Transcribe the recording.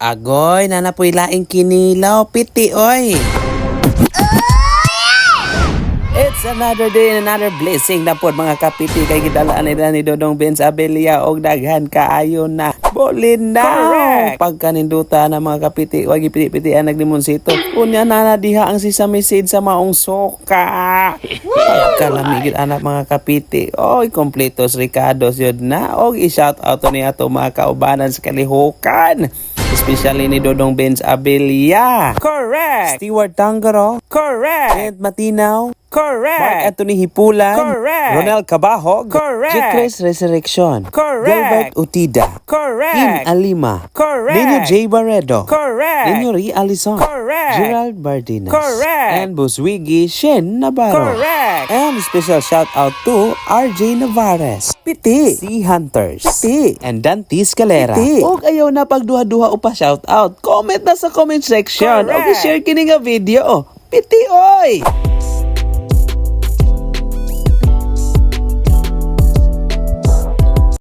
Agoy, nanapoy laing kinilaw, piti oy. It's another day and another blessing na pod mga kapiti kay gidalaan nila ni Dodong Benz Abelia og daghan kaayo na Bolinao. Correct. Pagkaninduta na mga kapiti, wag ipiti-piti ang naglimonsito. Unya na diha ang sesame seed sa maong soka. Pagkalamigid anak mga kapiti. Oy, kompletos Ricardos yun na. Og i-shout out ni ato mga kaubanan sa kalihukan. Especially ni Dodong Benz Abelia. Correct. Stewart Tangaro. Correct. Ed Matinaw. Correct. Mark Anthony Hipulan. Correct. Ronald Cabahog. Correct. Jacques Resurrection. Correct. Gilbert Utida. Correct. Kim Alima. Correct. Nino J. Barredo. Correct. Nino Ri Alison. Correct. Gerald Bardinas. Correct. And Buswigi Shen Navarro. Correct. And special shout out to RJ Navarez. Piti. Sea Hunters. Piti. And Dante Scalera. Piti. Og ayaw na pagduha-duha upa shout out. Comment na sa comment section. Og i-share kini nga video. Piti oy!